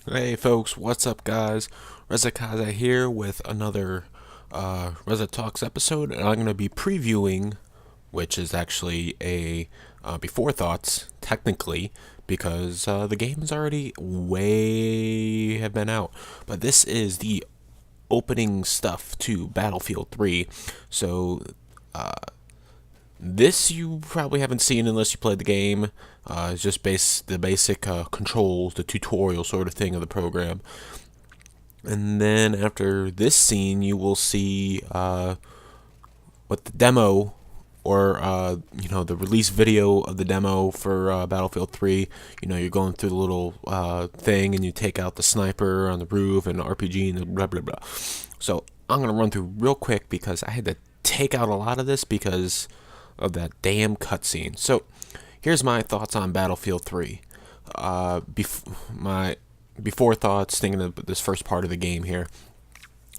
Hey folks, what's up guys? Reza-Kaze here with another Reza Talks episode, and I'm going to be previewing, which is actually a before thoughts, technically, because the game is already way have been out. But this is the opening stuff to Battlefield 3, so this you probably haven't seen unless you played the game. It's just the basic controls, the tutorial sort of thing of the program. And then after this scene, you will see what the demo or the release video of the demo for Battlefield 3. You're going through the little thing and you take out the sniper on the roof and the RPG and blah blah blah. So I'm gonna run through real quick because I had to take out a lot of this because of that damn cutscene. So here's my thoughts on Battlefield 3. My before thoughts, thinking of this first part of the game here,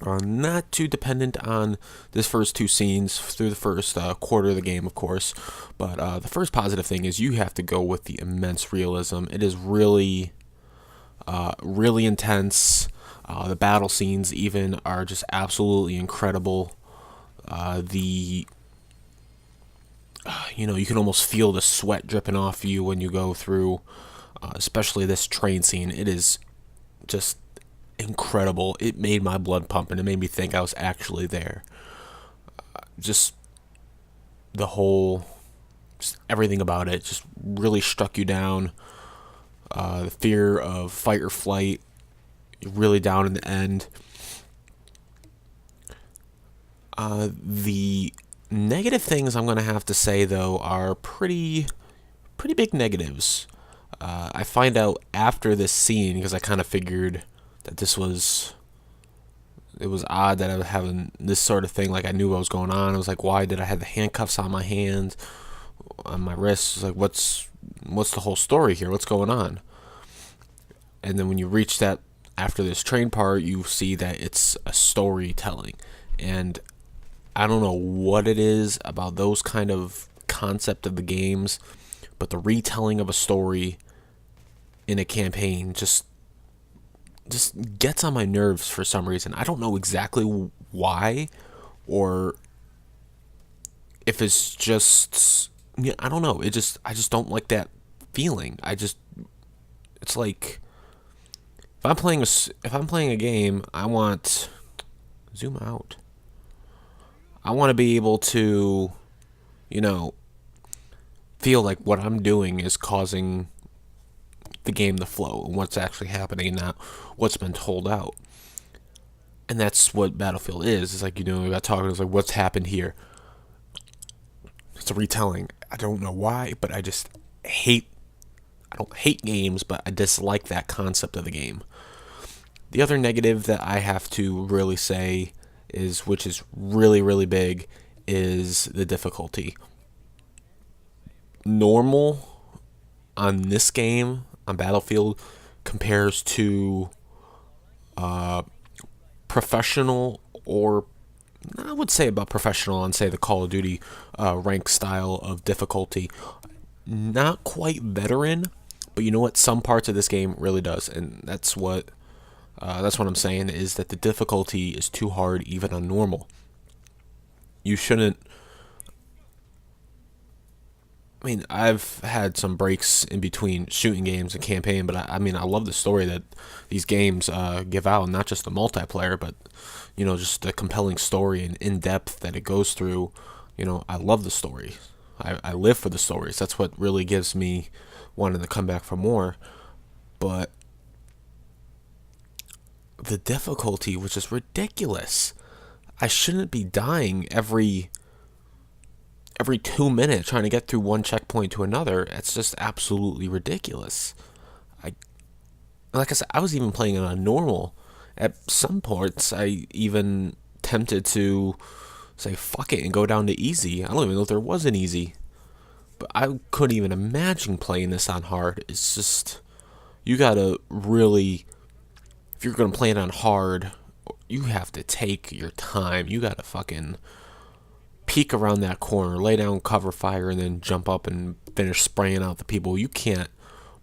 are not too dependent on this first two scenes through the first quarter of the game, of course. But the first positive thing is you have to go with the immense realism. It is really intense. The battle scenes even are just absolutely incredible. The you can almost feel the sweat dripping off you when you go through, especially this train scene. It is just incredible. It made my blood pump and it made me think I was actually there. Just the whole, just everything about it just really struck you down. The fear of fight or flight, you're really down in the end. The negative things I'm gonna have to say though are pretty big negatives. I find out after this scene because I kind of figured that it was odd that I was having this sort of thing. Like I knew what was going on. I was like, why did I have the handcuffs on my hand, on my wrists? Like, what's the whole story here? What's going on? And then when you reach that after this train part, you see that it's a storytelling, and I don't know what it is about those kind of concept of the games, but the retelling of a story in a campaign just gets on my nerves for some reason. I don't know exactly why, or if it's just, yeah, I don't know. I just don't like that feeling. It's like if I'm playing a game, I want zoom out. I want to be able to, you know, feel like what I'm doing is causing the game to flow and what's actually happening, not what's been told out. And that's what Battlefield is. It's like, we got talking, it's like, what's happened here? It's a retelling. I don't know why, but I don't hate games, but I dislike that concept of the game. The other negative that I have to really say is, which is really big, is the difficulty. Normal on this game, on Battlefield, compares to professional, or I would say about professional on, say, the Call of Duty rank style of difficulty. Not quite veteran, but you know what? Some parts of this game really does, and that's what I'm saying, is that the difficulty is too hard even on normal. You shouldn't. I mean, I've had some breaks in between shooting games and campaign, but I mean, I love the story that these games give out, not just the multiplayer, but just the compelling story and in depth that it goes through. I love the story. I live for the stories. That's what really gives me wanting to come back for more. But the difficulty, which is ridiculous. I shouldn't be dying every 2 minutes trying to get through one checkpoint to another. It's just absolutely ridiculous. I Like I said, I was even playing it on normal. At some parts, I even tempted to say fuck it and go down to easy. I don't even know if there was an easy, but I couldn't even imagine playing this on hard. It's just, you gotta really, if you're gonna play it on hard, you have to take your time. You gotta fucking peek around that corner, lay down cover fire, and then jump up and finish spraying out the people. You can't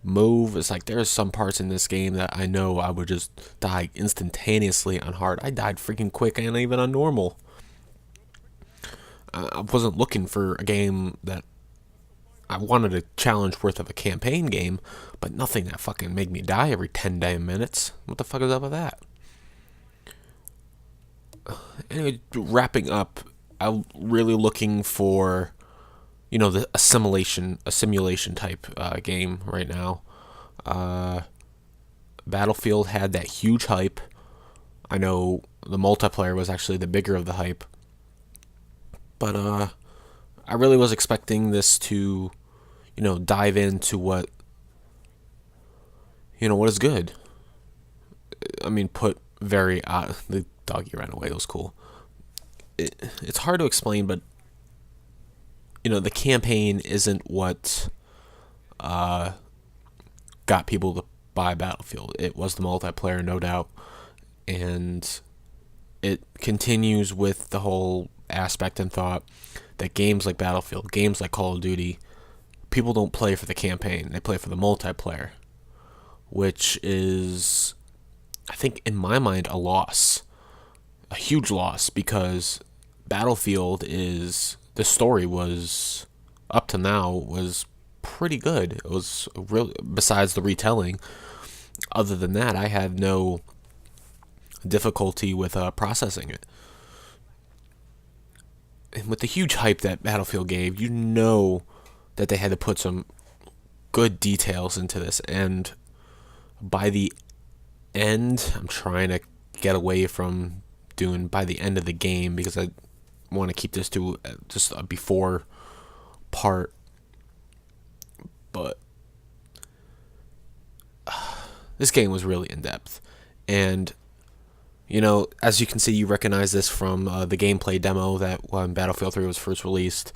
move. It's like there's some parts in this game that I know I would just die instantaneously on hard. I died freaking quick and even on normal. I wasn't looking for a game that I wanted a challenge worth of a campaign game, but nothing that fucking made me die every 10 damn minutes. What the fuck is up with that? Anyway, wrapping up, I'm really looking for, a simulation type game right now. Uh, Battlefield had that huge hype. I know the multiplayer was actually the bigger of the hype, but I really was expecting this to, dive into what is good. I mean, put very the doggy ran away. It was cool. It's hard to explain, but the campaign isn't what got people to buy Battlefield. It was the multiplayer, no doubt, and it continues with the whole aspect and thought that games like Battlefield, games like Call of Duty, people don't play for the campaign; they play for the multiplayer, which is, I think, in my mind, a huge loss, because Battlefield the story was, up to now, was pretty good. It was real, besides the retelling. Other than that, I had no difficulty with processing it. And with the huge hype that Battlefield gave, that they had to put some good details into this. And by the end, I'm trying to get away from doing by the end of the game, because I want to keep this to just a before part. But this game was really in depth, and as you can see, you recognize this from the gameplay demo that when Battlefield 3 was first released.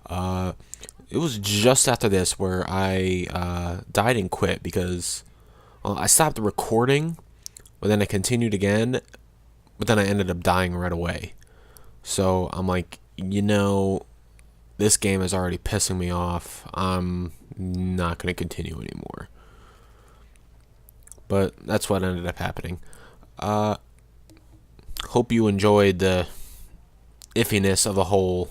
It was just after this where I died and quit, because I stopped recording, but then I continued again, but then I ended up dying right away. So I'm like, this game is already pissing me off. I'm not going to continue anymore. But that's what ended up happening. Hope you enjoyed the iffiness of the whole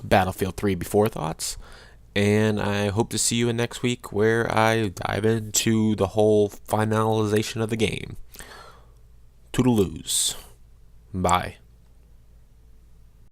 Battlefield 3 before thoughts. And I hope to see you in next week, where I dive into the whole finalization of the game. Toodaloos. Bye.